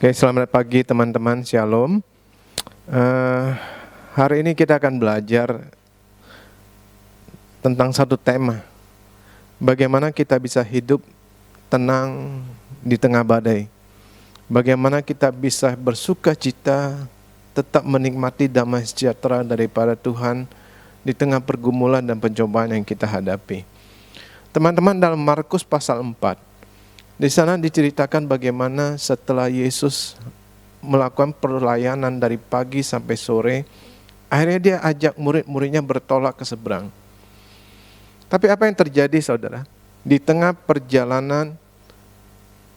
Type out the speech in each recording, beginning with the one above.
Oke, selamat pagi teman-teman, Shalom. Hari ini kita akan belajar tentang satu tema. Bagaimana kita bisa hidup tenang di tengah badai. Bagaimana kita bisa bersuka cita, tetap menikmati damai sejahtera daripada Tuhan di tengah pergumulan dan pencobaan yang kita hadapi. Teman-teman, dalam Markus pasal 4, di sana diceritakan bagaimana setelah Yesus melakukan pelayanan dari pagi sampai sore, akhirnya dia ajak murid-muridnya bertolak ke seberang. Tapi apa yang terjadi, saudara? Di tengah perjalanan,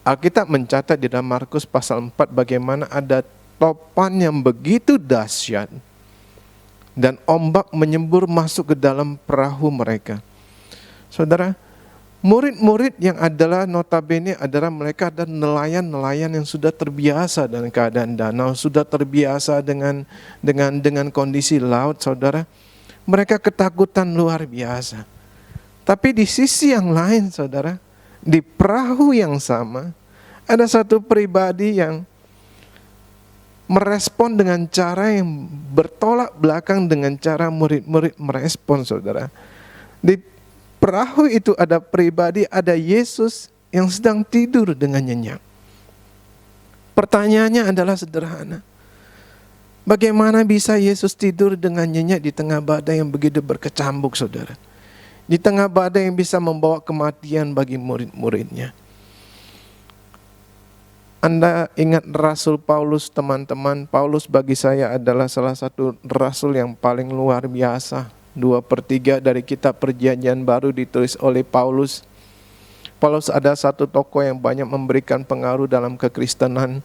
Alkitab mencatat di dalam Markus pasal 4 bagaimana ada topan yang begitu dahsyat dan ombak menyembur masuk ke dalam perahu mereka. Saudara, murid-murid yang adalah notabene adalah mereka adalah nelayan-nelayan yang sudah terbiasa dengan keadaan danau, sudah terbiasa dengan kondisi laut, saudara. Mereka ketakutan luar biasa. Tapi di sisi yang lain, saudara, di perahu yang sama, ada satu pribadi yang merespon dengan cara yang bertolak belakang dengan cara murid-murid merespon, saudara. Di perahu itu ada pribadi, ada Yesus yang sedang tidur dengan nyenyak. Pertanyaannya adalah sederhana. Bagaimana bisa Yesus tidur dengan nyenyak di tengah badai yang begitu berkecambuk, saudara? Di tengah badai yang bisa membawa kematian bagi murid-muridnya. Anda ingat Rasul Paulus, teman-teman. Paulus bagi saya adalah salah satu rasul yang paling luar biasa. 2/3 dari kitab Perjanjian Baru ditulis oleh Paulus. Paulus ada satu tokoh yang banyak memberikan pengaruh dalam kekristenan.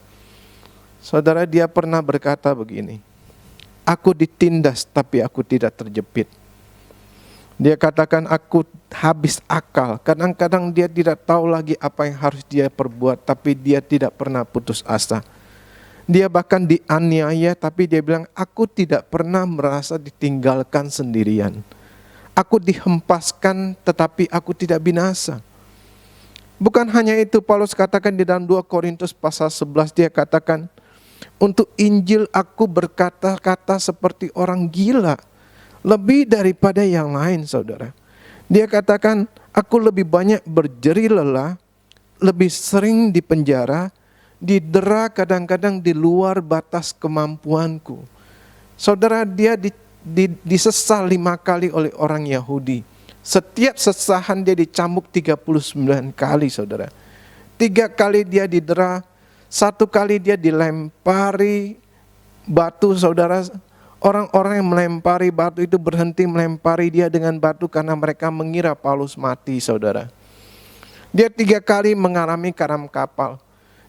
Saudara, dia pernah berkata begini, "Aku ditindas tapi aku tidak terjepit." Dia katakan, "Aku habis akal." Kadang-kadang dia tidak tahu lagi apa yang harus dia perbuat, tapi dia tidak pernah putus asa. Dia bahkan dianiaya, tapi dia bilang, "Aku tidak pernah merasa ditinggalkan sendirian. Aku dihempaskan, tetapi aku tidak binasa." Bukan hanya itu, Paulus katakan di dalam 2 Korintus pasal 11, dia katakan, "Untuk Injil aku berkata-kata seperti orang gila, lebih daripada yang lain," saudara. Dia katakan, "Aku lebih banyak berjerih lelah, lebih sering di penjara, didera kadang-kadang di luar batas kemampuanku." Saudara, dia disesal 5 kali oleh orang Yahudi. Setiap sesahan dia dicambuk 39 kali, saudara. 3 kali dia didera, 1 kali dia dilempari batu, saudara. Orang-orang yang melempari batu itu berhenti melempari dia dengan batu karena mereka mengira Paulus mati, saudara. Dia 3 kali mengalami karam kapal.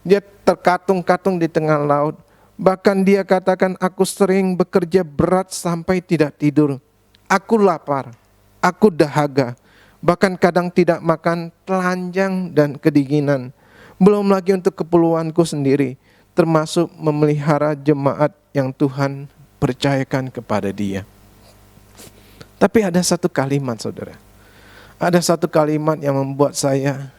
Dia terkatung-katung di tengah laut. Bahkan dia katakan, "Aku sering bekerja berat sampai tidak tidur. Aku lapar, aku dahaga. Bahkan kadang tidak makan, telanjang dan kedinginan. Belum lagi untuk keperluanku sendiri, termasuk memelihara jemaat yang Tuhan percayakan kepada dia." Tapi ada satu kalimat, saudara. Ada satu kalimat yang membuat saya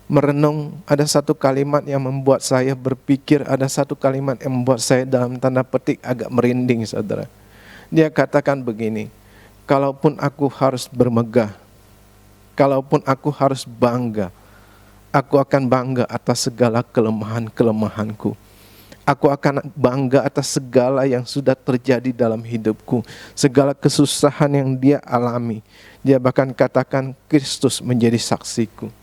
merenung, ada satu kalimat yang membuat saya berpikir, ada satu kalimat yang membuat saya dalam tanda petik agak merinding, saudara. Dia katakan begini, "Kalaupun aku harus bermegah, kalaupun aku harus bangga, aku akan bangga atas segala kelemahan-kelemahanku. Aku akan bangga atas segala yang sudah terjadi dalam hidupku, segala kesusahan yang dia alami." Dia bahkan katakan, "Kristus menjadi saksiku."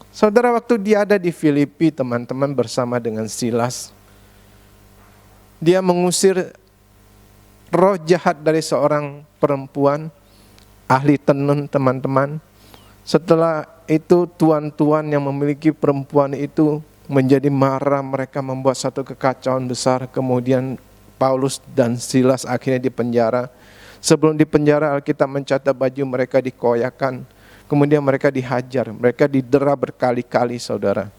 Saudara, waktu dia ada di Filipi, teman-teman, bersama dengan Silas, dia mengusir roh jahat dari seorang perempuan, ahli tenun, teman-teman. Setelah itu tuan-tuan yang memiliki perempuan itu menjadi marah, mereka membuat satu kekacauan besar. Kemudian Paulus dan Silas akhirnya dipenjara. Sebelum dipenjara, Alkitab mencatat baju mereka dikoyakan. Kemudian mereka dihajar, mereka didera berkali-kali, saudara.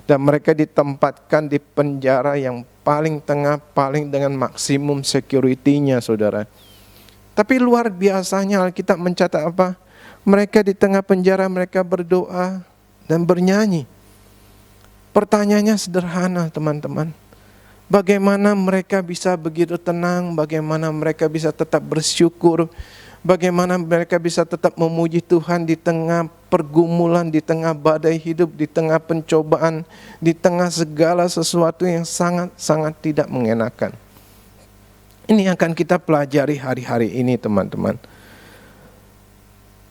Dan mereka ditempatkan di penjara yang paling tengah, paling dengan maksimum security-nya, saudara. Tapi luar biasanya Alkitab mencatat apa? Mereka di tengah penjara, mereka berdoa dan bernyanyi. Pertanyaannya sederhana teman-teman. Bagaimana mereka bisa begitu tenang, bagaimana mereka bisa tetap bersyukur, bagaimana mereka bisa tetap memuji Tuhan di tengah pergumulan, di tengah badai hidup, di tengah pencobaan, di tengah segala sesuatu yang sangat-sangat tidak mengenakan. Ini akan kita pelajari hari-hari ini teman-teman.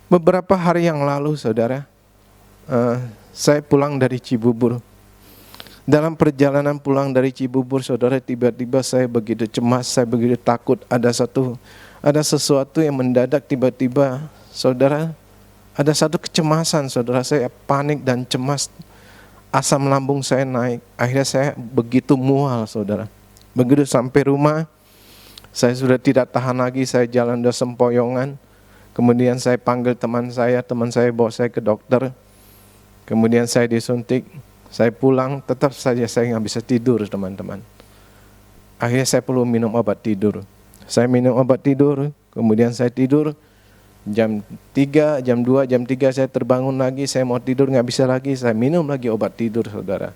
Beberapa hari yang lalu saudara, saya pulang dari Cibubur. Dalam perjalanan pulang dari Cibubur, saudara, tiba-tiba saya begitu cemas, saya begitu takut. Ada sesuatu yang mendadak tiba-tiba, saudara, ada satu kecemasan, saudara. Saya panik dan cemas. Asam lambung saya naik. Akhirnya saya begitu mual, saudara. Begitu sampai rumah, saya sudah tidak tahan lagi. Saya jalan dari sempoyongan. Kemudian saya panggil teman saya bawa saya ke dokter. Kemudian saya disuntik. Saya pulang, tetap saja saya nggak bisa tidur teman-teman. Akhirnya saya perlu minum obat tidur. Saya minum obat tidur, kemudian saya tidur. Jam 3, jam 2, jam 3 saya terbangun lagi, saya mau tidur nggak bisa lagi, saya minum lagi obat tidur saudara.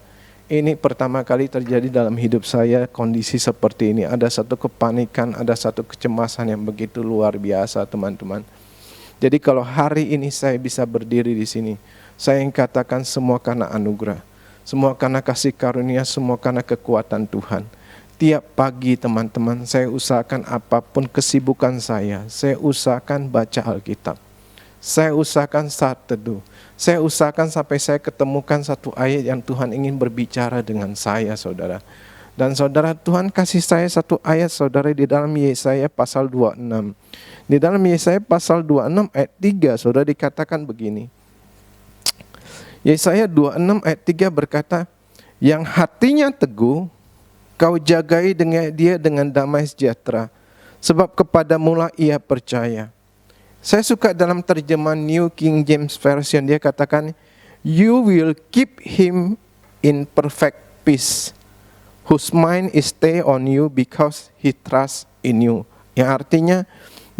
Ini pertama kali terjadi dalam hidup saya kondisi seperti ini. Ada satu kepanikan, ada satu kecemasan yang begitu luar biasa teman-teman. Jadi kalau hari ini saya bisa berdiri di sini, saya yang katakan semua karena anugerah. Semua karena kasih karunia, semua karena kekuatan Tuhan. Tiap pagi teman-teman, saya usahakan apapun kesibukan saya usahakan baca Alkitab. Saya usahakan saat teduh. Saya usahakan sampai saya ketemukan satu ayat yang Tuhan ingin berbicara dengan saya, saudara. Dan saudara, Tuhan kasih saya satu ayat, saudara, di dalam Yesaya pasal 26. Di dalam Yesaya pasal 26 ayat 3, saudara, dikatakan begini. Yesaya 26 ayat 3 berkata, yang hatinya teguh, kau jagai dia dengan damai sejahtera, sebab kepadamulah ia percaya. Saya suka dalam terjemahan New King James Version, dia katakan, you will keep him in perfect peace, whose mind is stay on you because he trusts in you. Yang artinya,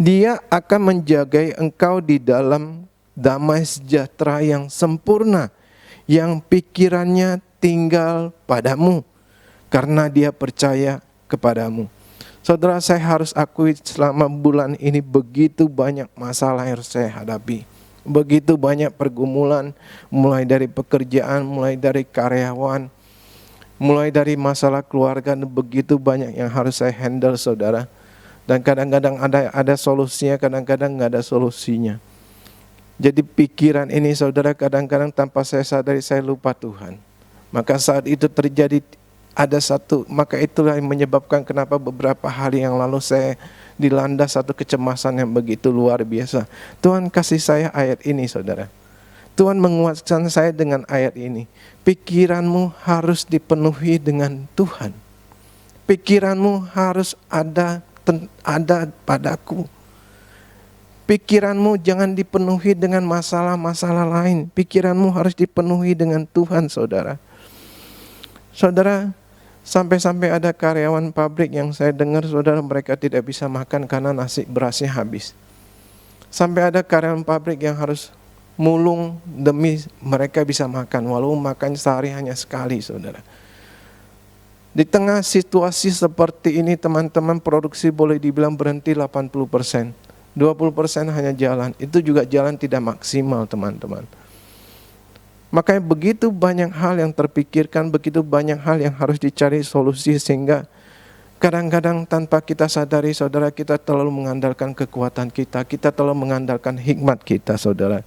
dia akan menjagai engkau di dalam damai sejahtera yang sempurna, yang pikirannya tinggal padamu, karena dia percaya kepadamu. Saudara, saya harus akui selama bulan ini begitu banyak masalah yang saya hadapi. Begitu banyak pergumulan, mulai dari pekerjaan, mulai dari karyawan, mulai dari masalah keluarga, begitu banyak yang harus saya handle, saudara. Dan kadang-kadang ada solusinya, kadang-kadang nggak ada solusinya. Jadi pikiran ini, saudara, kadang-kadang tanpa saya sadari saya lupa Tuhan. Maka saat itu terjadi maka itulah yang menyebabkan kenapa beberapa hari yang lalu saya dilanda satu kecemasan yang begitu luar biasa. Tuhan kasih saya ayat ini, saudara. Tuhan menguatkan saya dengan ayat ini. Pikiranmu harus dipenuhi dengan Tuhan. Pikiranmu harus ada padaku. Pikiranmu jangan dipenuhi dengan masalah-masalah lain. Pikiranmu harus dipenuhi dengan Tuhan, saudara. Saudara, sampai-sampai ada karyawan pabrik yang saya dengar, saudara, mereka tidak bisa makan karena nasi berasnya habis. Sampai ada karyawan pabrik yang harus mulung demi mereka bisa makan, walaupun makan sehari hanya sekali, saudara. Di tengah situasi seperti ini, teman-teman, produksi boleh dibilang berhenti 80%. 20% hanya jalan, itu juga jalan tidak maksimal, teman-teman. Makanya begitu banyak hal yang terpikirkan, begitu banyak hal yang harus dicari solusi, sehingga kadang-kadang tanpa kita sadari, saudara, kita terlalu mengandalkan kekuatan kita terlalu mengandalkan hikmat kita, saudara.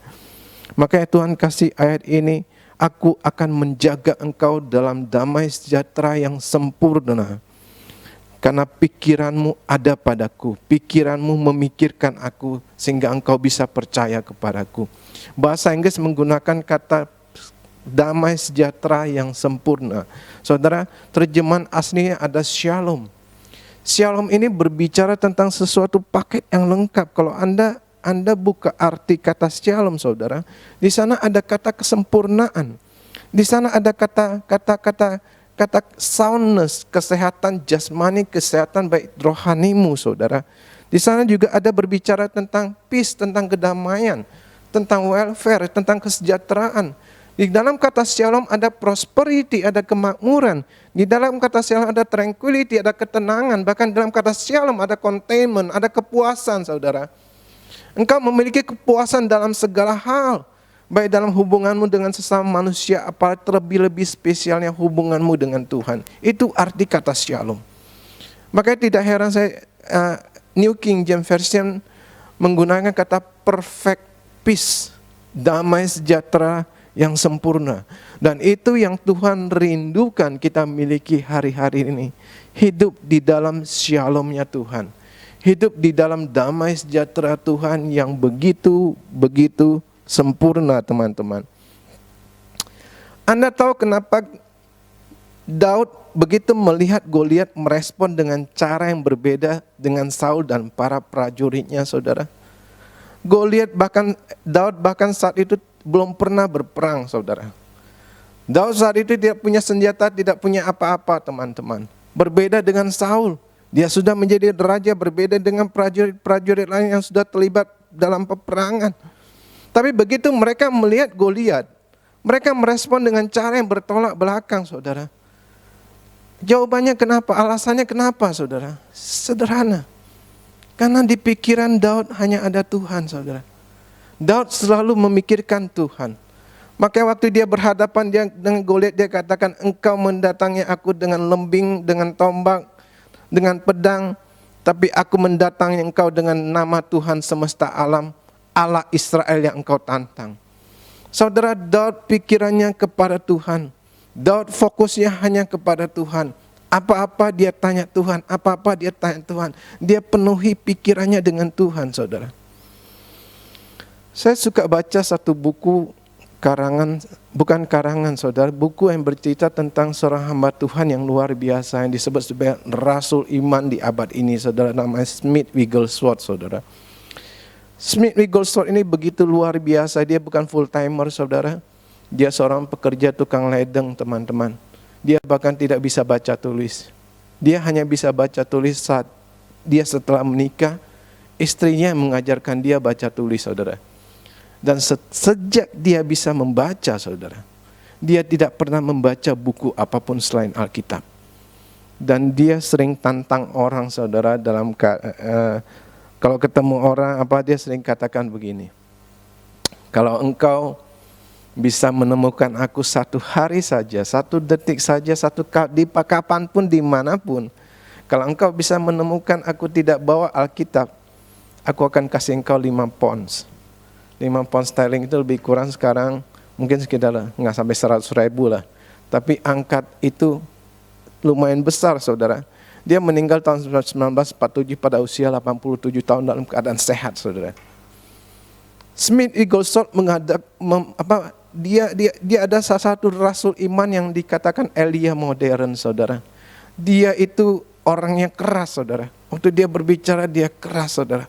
Makanya Tuhan kasih ayat ini, aku akan menjaga engkau dalam damai sejahtera yang sempurna. Karena pikiranmu ada padaku, pikiranmu memikirkan aku sehingga engkau bisa percaya kepadaku. Bahasa Inggris menggunakan kata damai sejahtera yang sempurna. Saudara, terjemahan aslinya ada shalom. Shalom ini berbicara tentang sesuatu paket yang lengkap. Kalau Anda buka arti kata shalom, saudara, di sana ada kata kesempurnaan. Di sana ada kata soundness, kesehatan jasmani, kesehatan baik rohanimu, saudara. Di sana juga ada berbicara tentang peace, tentang kedamaian, tentang welfare, tentang kesejahteraan. Di dalam kata shalom ada prosperity, ada kemakmuran. Di dalam kata shalom ada tranquility, ada ketenangan. Bahkan dalam kata shalom ada containment, ada kepuasan, saudara. Engkau memiliki kepuasan dalam segala hal. Baik dalam hubunganmu dengan sesama manusia, apalagi terlebih-lebih spesialnya hubunganmu dengan Tuhan. Itu arti kata shalom. Makanya tidak heran saya New King James Version menggunakan kata perfect peace, damai sejahtera yang sempurna. Dan itu yang Tuhan rindukan kita miliki hari-hari ini. Hidup di dalam shalomnya Tuhan. Hidup di dalam damai sejahtera Tuhan yang begitu sempurna, teman-teman. Anda tahu kenapa Daud begitu melihat Goliat merespon dengan cara yang berbeda dengan Saul dan para prajuritnya, saudara? Daud bahkan saat itu belum pernah berperang, saudara. Daud saat itu tidak punya senjata, tidak punya apa-apa, teman-teman. Berbeda dengan Saul. Dia sudah menjadi raja, berbeda dengan prajurit-prajurit lain yang sudah terlibat dalam peperangan. Tapi begitu mereka melihat Goliat, mereka merespon dengan cara yang bertolak belakang, saudara. Jawabannya kenapa? Alasannya kenapa, saudara? Sederhana. Karena di pikiran Daud hanya ada Tuhan, saudara. Daud selalu memikirkan Tuhan. Makanya waktu dia berhadapan dengan Goliat, dia katakan, engkau mendatangi aku dengan lembing, dengan tombak, dengan pedang, tapi aku mendatangi engkau dengan nama Tuhan semesta alam, Allah Israel yang engkau tantang. Saudara, Daud pikirannya kepada Tuhan. Daud fokusnya hanya kepada Tuhan. Apa-apa dia tanya Tuhan, apa-apa dia tanya Tuhan. Dia penuhi pikirannya dengan Tuhan, saudara. Saya suka baca satu buku bukan karangan, saudara, buku yang bercerita tentang seorang hamba Tuhan yang luar biasa yang disebut sebagai Rasul Iman di abad ini, saudara, namanya Smith Wigglesworth, saudara. Smith Wigglesworth ini begitu luar biasa, dia bukan full timer, saudara. Dia seorang pekerja tukang ledeng, teman-teman. Dia bahkan tidak bisa baca tulis. Dia hanya bisa baca tulis saat dia setelah menikah, istrinya mengajarkan dia baca tulis, saudara. Dan sejak dia bisa membaca, saudara, dia tidak pernah membaca buku apapun selain Alkitab. Dan dia sering tantang orang, saudara, kalau ketemu orang, dia sering katakan begini. Kalau engkau bisa menemukan aku satu hari saja, satu detik saja, kapanpun, dimanapun. Kalau engkau bisa menemukan aku tidak bawa Alkitab, aku akan kasih engkau 5 pounds. 5 pound sterling itu lebih kurang sekarang mungkin sekitar nggak sampai 100.000 lah. Tapi angkat itu lumayan besar, saudara. Dia meninggal tahun 1947 pada usia 87 tahun dalam keadaan sehat, saudara. Smith Wigglesworth dia ada salah satu rasul iman yang dikatakan Elia modern, saudara. Dia itu orangnya keras, saudara. Waktu dia berbicara dia keras, saudara.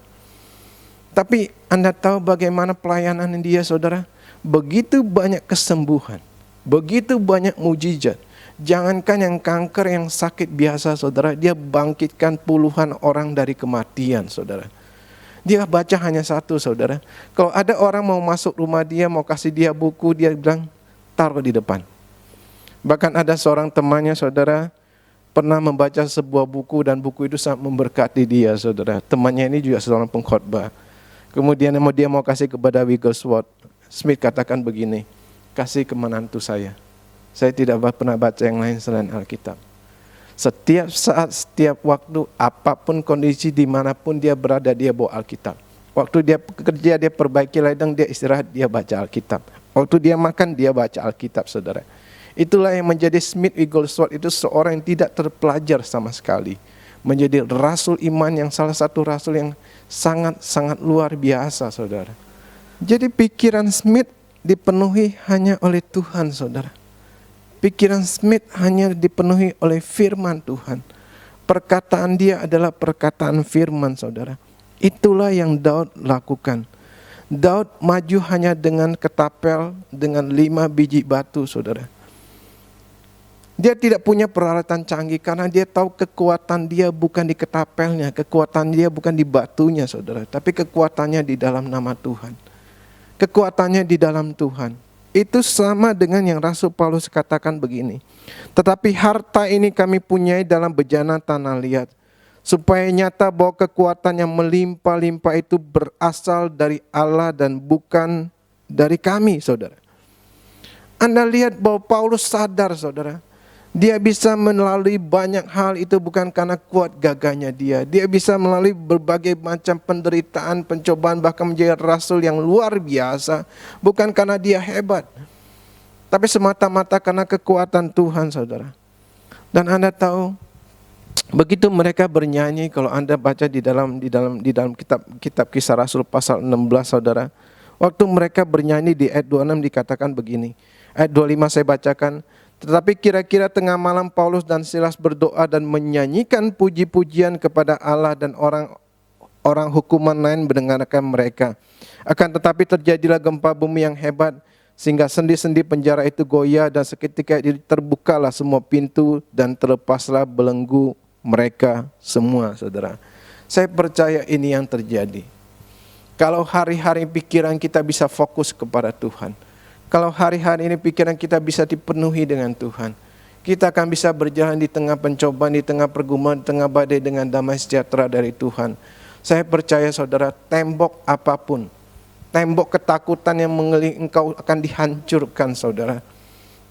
Tapi Anda tahu bagaimana pelayanan dia, saudara? Begitu banyak kesembuhan, begitu banyak mujizat. Jangankan yang kanker, yang sakit biasa, saudara, dia bangkitkan puluhan orang dari kematian, saudara. Dia baca hanya satu, saudara. Kalau ada orang mau masuk rumah dia, mau kasih dia buku, dia bilang, taruh di depan. Bahkan ada seorang temannya, saudara, pernah membaca sebuah buku dan buku itu sangat memberkati dia, saudara. Temannya ini juga seorang pengkhotbah. Kemudian dia mau kasih kepada Wigglesworth. Smith katakan begini, kasih ke menantu saya. Saya tidak pernah baca yang lain selain Alkitab. Setiap saat, setiap waktu, apapun kondisi, dimanapun dia berada, dia bawa Alkitab. Waktu dia bekerja, dia perbaiki ladang, dia istirahat, dia baca Alkitab. Waktu dia makan, dia baca Alkitab, saudara. Itulah yang menjadi Smith Wigglesworth itu seorang yang tidak terpelajar sama sekali. Menjadi rasul iman yang salah satu rasul yang sangat-sangat luar biasa, saudara. Jadi pikiran Smith dipenuhi hanya oleh Tuhan, saudara. Pikiran Smith hanya dipenuhi oleh firman Tuhan. Perkataan dia adalah perkataan firman, saudara. Itulah yang Daud lakukan. Daud maju hanya dengan ketapel, dengan 5 biji batu, saudara. Dia tidak punya peralatan canggih karena dia tahu kekuatan dia bukan di ketapelnya, kekuatan dia bukan di batunya, saudara, tapi kekuatannya di dalam nama Tuhan. Kekuatannya di dalam Tuhan. Itu sama dengan yang Rasul Paulus katakan begini. Tetapi harta ini kami punyai dalam bejana tanah liat, supaya nyata bahwa kekuatan yang melimpah-limpah itu berasal dari Allah dan bukan dari kami, saudara. Anda lihat bahwa Paulus sadar, saudara, dia bisa melalui banyak hal itu bukan karena kuat gagahnya dia. Dia bisa melalui berbagai macam penderitaan, pencobaan, bahkan menjadi rasul yang luar biasa. Bukan karena dia hebat, tapi semata-mata karena kekuatan Tuhan, saudara. Dan Anda tahu, begitu mereka bernyanyi, kalau Anda baca di dalam kitab Kisah Rasul pasal 16, saudara. Waktu mereka bernyanyi di ayat 26 dikatakan begini. Ayat 25 saya bacakan. Tetapi kira-kira tengah malam Paulus dan Silas berdoa dan menyanyikan puji-pujian kepada Allah, dan orang hukuman lain mendengarkan mereka. Akan tetapi terjadilah gempa bumi yang hebat, sehingga sendi-sendi penjara itu goyah, dan seketika itu terbukalah semua pintu dan terlepaslah belenggu mereka semua, saudara. Saya percaya ini yang terjadi. Kalau hari-hari pikiran kita bisa fokus kepada Tuhan, kalau hari-hari ini pikiran kita bisa dipenuhi dengan Tuhan, kita akan bisa berjalan di tengah pencobaan, di tengah pergumulan, di tengah badai dengan damai sejahtera dari Tuhan. Saya percaya, saudara, tembok apapun, tembok ketakutan yang mengelilingi engkau akan dihancurkan, saudara.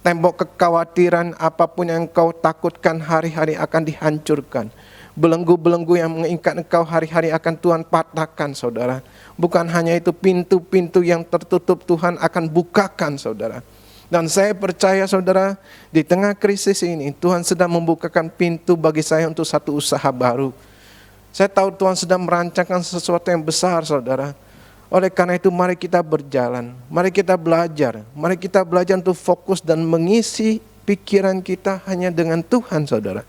Tembok kekhawatiran apapun yang engkau takutkan hari-hari akan dihancurkan. Belenggu-belenggu yang mengikat engkau hari-hari akan Tuhan patahkan, saudara. Bukan hanya itu, pintu-pintu yang tertutup Tuhan akan bukakan, saudara. Dan saya percaya, saudara, di tengah krisis ini Tuhan sedang membukakan pintu bagi saya untuk satu usaha baru. Saya tahu Tuhan sedang merancangkan sesuatu yang besar, saudara. Oleh karena itu mari kita berjalan, mari kita belajar, mari kita belajar untuk fokus dan mengisi pikiran kita hanya dengan Tuhan, saudara.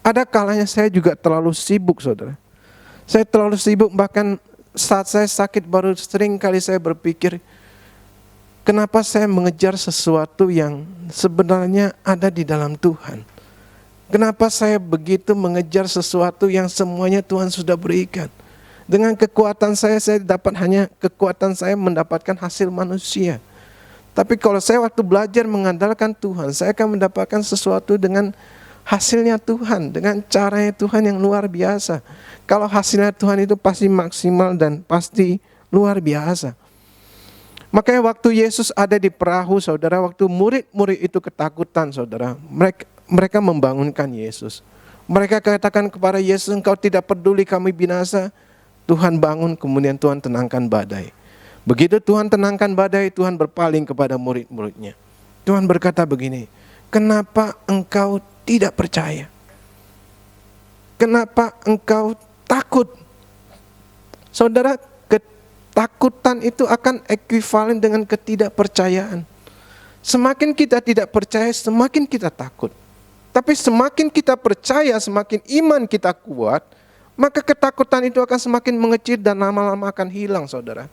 Ada kalanya saya juga terlalu sibuk, saudara. Saya terlalu sibuk, bahkan saat saya sakit baru sering kali saya berpikir, kenapa saya mengejar sesuatu yang sebenarnya ada di dalam Tuhan? Kenapa saya begitu mengejar sesuatu yang semuanya Tuhan sudah berikan? Dengan kekuatan saya dapat hanya kekuatan saya mendapatkan hasil manusia. Tapi kalau saya waktu belajar mengandalkan Tuhan, saya akan mendapatkan sesuatu dengan hasilnya Tuhan, dengan caranya Tuhan yang luar biasa. Kalau hasilnya Tuhan itu pasti maksimal dan pasti luar biasa. Makanya waktu Yesus ada di perahu, saudara, waktu murid-murid itu ketakutan, saudara, mereka membangunkan Yesus. Mereka katakan kepada Yesus, engkau tidak peduli kami binasa. Tuhan bangun, kemudian Tuhan tenangkan badai. Begitu Tuhan tenangkan badai, Tuhan berpaling kepada murid-muridnya. Tuhan berkata begini, kenapa engkau tidak percaya? Kenapa engkau takut? Saudara, ketakutan itu akan ekuivalen dengan ketidakpercayaan. Semakin kita tidak percaya, semakin kita takut. Tapi semakin kita percaya, semakin iman kita kuat, maka ketakutan itu akan semakin mengecil dan lama-lama akan hilang, saudara.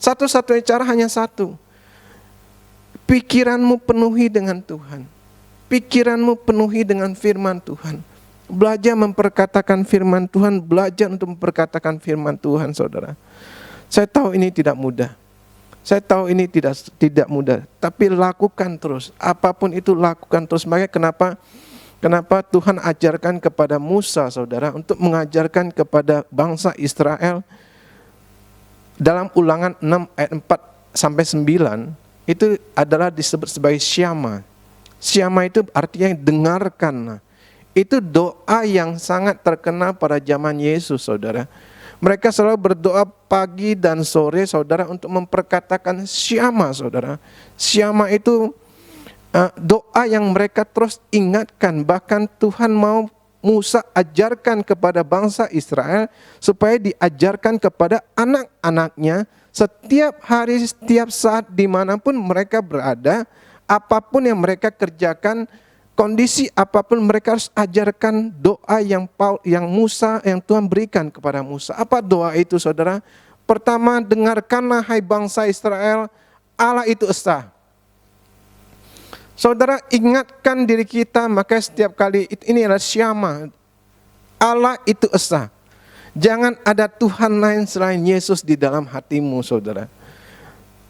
Satu-satunya cara hanya satu. Pikiranmu penuhi dengan Tuhan. Pikiranmu penuhi dengan firman Tuhan. Belajar memperkatakan firman Tuhan, belajar untuk memperkatakan firman Tuhan, saudara. Saya tahu ini tidak mudah. Saya tahu ini tidak mudah, tapi lakukan terus. Apapun itu lakukan terus. Makanya Kenapa Tuhan ajarkan kepada Musa, saudara, untuk mengajarkan kepada bangsa Israel dalam Ulangan 6 ayat 4 sampai 9 itu adalah disebut sebagai syama. Syama itu artinya dengarkan. Itu doa yang sangat terkenal pada zaman Yesus, saudara. Mereka selalu berdoa pagi dan sore, saudara, untuk memperkatakan syama, saudara. Syama itu doa yang mereka terus ingatkan. Bahkan Tuhan mau Musa ajarkan kepada bangsa Israel supaya diajarkan kepada anak-anaknya setiap hari, setiap saat, dimanapun mereka berada, apapun yang mereka kerjakan, kondisi apapun, mereka harus ajarkan doa yang Tuhan berikan kepada Musa. Apa doa itu, saudara? Pertama, dengarkanlah hai bangsa Israel, Allah itu esa. Saudara, ingatkan diri kita, maka setiap kali ini adalah syama. Allah itu esa. Jangan ada Tuhan lain selain Yesus di dalam hatimu, saudara.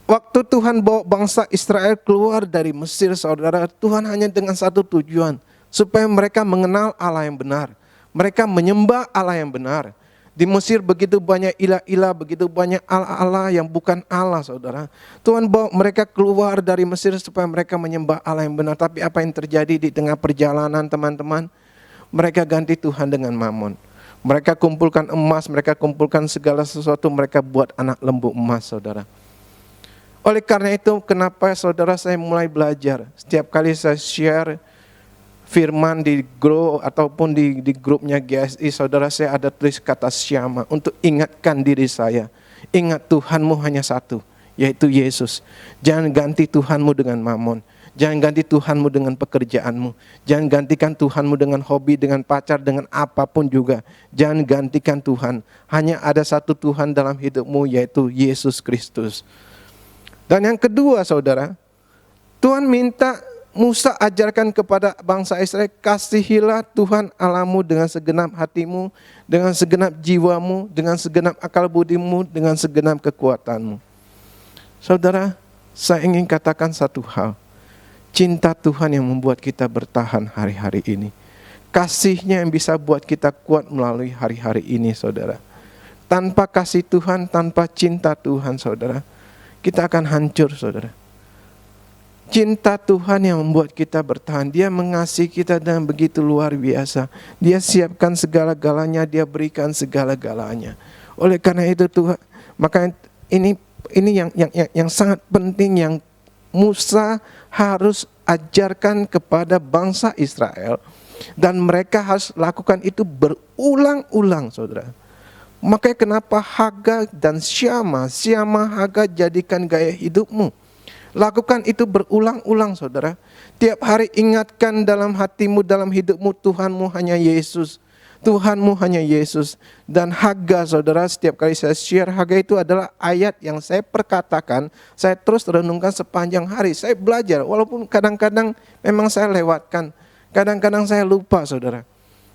Waktu Tuhan bawa bangsa Israel keluar dari Mesir, saudara, Tuhan hanya dengan satu tujuan, supaya mereka mengenal Allah yang benar. Mereka menyembah Allah yang benar. Di Mesir begitu banyak ilah-ilah, begitu banyak Allah-Allah yang bukan Allah, saudara. Tuhan bawa mereka keluar dari Mesir supaya mereka menyembah Allah yang benar. Tapi apa yang terjadi di tengah perjalanan, teman-teman? Mereka ganti Tuhan dengan Mamon. Mereka kumpulkan emas, mereka kumpulkan segala sesuatu, mereka buat anak lembu emas, saudara. Oleh karena itu, kenapa saudara saya mulai belajar? Setiap kali saya share firman di Grow ataupun di grupnya GSI, saudara, saya ada tulis kata syama untuk ingatkan diri saya. Ingat Tuhanmu hanya satu, yaitu Yesus. Jangan ganti Tuhanmu dengan mamon. Jangan ganti Tuhanmu dengan pekerjaanmu. Jangan gantikan Tuhanmu dengan hobi, dengan pacar, dengan apapun juga. Jangan gantikan Tuhan. Hanya ada satu Tuhan dalam hidupmu, yaitu Yesus Kristus. Dan yang kedua, saudara, Tuhan minta Musa ajarkan kepada bangsa Israel, kasihilah Tuhan Allahmu dengan segenap hatimu, dengan segenap jiwamu, dengan segenap akal budimu, dengan segenap kekuatanmu. Saudara, saya ingin katakan satu hal. Cinta Tuhan yang membuat kita bertahan hari-hari ini. Kasihnya yang bisa buat kita kuat melalui hari-hari ini, saudara. Tanpa kasih Tuhan, tanpa cinta Tuhan, saudara, kita akan hancur, saudara. Cinta Tuhan yang membuat kita bertahan. Dia mengasihi kita dengan begitu luar biasa. Dia siapkan segala-galanya, dia berikan segala-galanya. Oleh karena itu Tuhan, maka ini yang sangat penting yang Musa harus ajarkan kepada bangsa Israel, dan mereka harus lakukan itu berulang-ulang, saudara. Makanya kenapa Haga dan Syama Haga jadikan gaya hidupmu. Lakukan itu berulang-ulang, saudara. Tiap hari ingatkan dalam hatimu, dalam hidupmu, Tuhanmu hanya Yesus. Tuhanmu hanya Yesus. Dan Haga, saudara, setiap kali saya share Haga itu adalah ayat yang saya perkatakan, saya terus renungkan sepanjang hari. Saya belajar, walaupun kadang-kadang memang saya lewatkan, kadang-kadang saya lupa, saudara.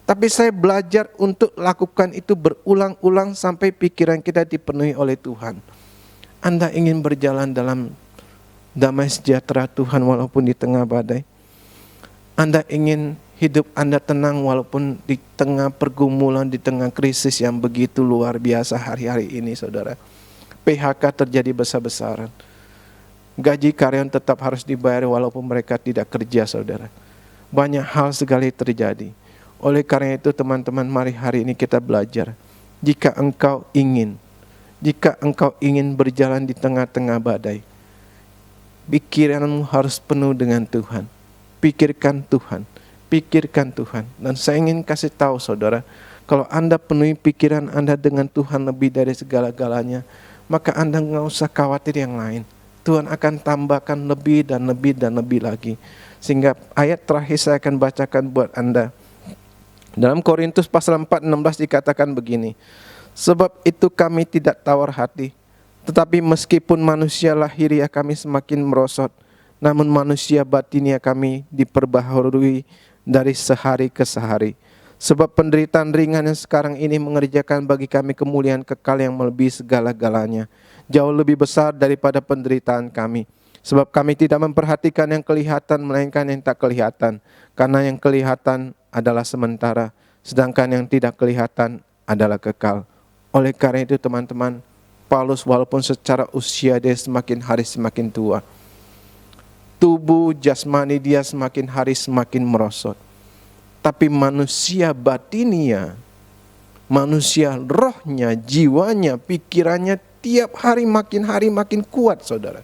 Tapi saya belajar untuk lakukan itu berulang-ulang sampai pikiran kita dipenuhi oleh Tuhan. Anda ingin berjalan dalam damai sejahtera Tuhan walaupun di tengah badai? Anda ingin hidup Anda tenang walaupun di tengah pergumulan, di tengah krisis yang begitu luar biasa hari-hari ini, saudara? PHK terjadi besar-besaran. Gaji karyawan tetap harus dibayar walaupun mereka tidak kerja, saudara. Banyak hal sekali terjadi. Oleh karena itu teman-teman, mari hari ini kita belajar. Jika engkau ingin berjalan di tengah-tengah badai, pikiranmu harus penuh dengan Tuhan. Pikirkan Tuhan. Dan saya ingin kasih tahu, saudara, kalau Anda penuhi pikiran Anda dengan Tuhan lebih dari segala-galanya, maka Anda nggak usah khawatir yang lain. Tuhan akan tambahkan lebih dan lebih dan lebih lagi. Sehingga ayat terakhir saya akan bacakan buat Anda. Dalam Korintus pasal 4:16 dikatakan begini, sebab itu kami tidak tawar hati, tetapi meskipun manusia lahiriah kami semakin merosot, namun manusia batinia kami diperbaharui dari sehari ke sehari. Sebab penderitaan ringan yang sekarang ini mengerjakan bagi kami kemuliaan kekal yang melebihi segala-galanya, jauh lebih besar daripada penderitaan kami. Sebab kami tidak memperhatikan yang kelihatan, melainkan yang tak kelihatan. Karena yang kelihatan adalah sementara, sedangkan yang tidak kelihatan adalah kekal. Oleh karena itu teman-teman, Paulus walaupun secara usia dia semakin hari semakin tua, tubuh jasmani dia semakin hari semakin merosot, tapi manusia batinia, manusia rohnya, jiwanya, pikirannya tiap hari makin kuat, saudara.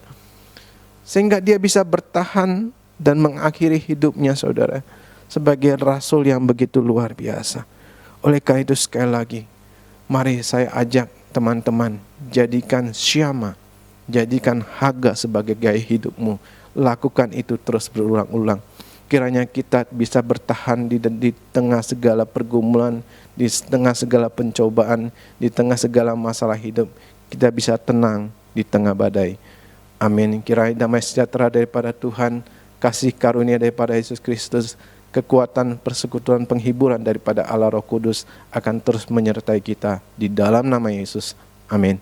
Sehingga dia bisa bertahan dan mengakhiri hidupnya, saudara, sebagai rasul yang begitu luar biasa. Oleh karena itu sekali lagi, mari saya ajak teman-teman, jadikan Syama, jadikan Haga sebagai gaya hidupmu. Lakukan itu terus berulang-ulang. Kiranya kita bisa bertahan di tengah segala pergumulan, di tengah segala pencobaan, di tengah segala masalah hidup. Kita bisa tenang di tengah badai. Amin. Kiranya damai sejahtera daripada Tuhan, kasih karunia daripada Yesus Kristus, kekuatan persekutuan penghiburan daripada Allah Roh Kudus akan terus menyertai kita di dalam nama Yesus. Amin.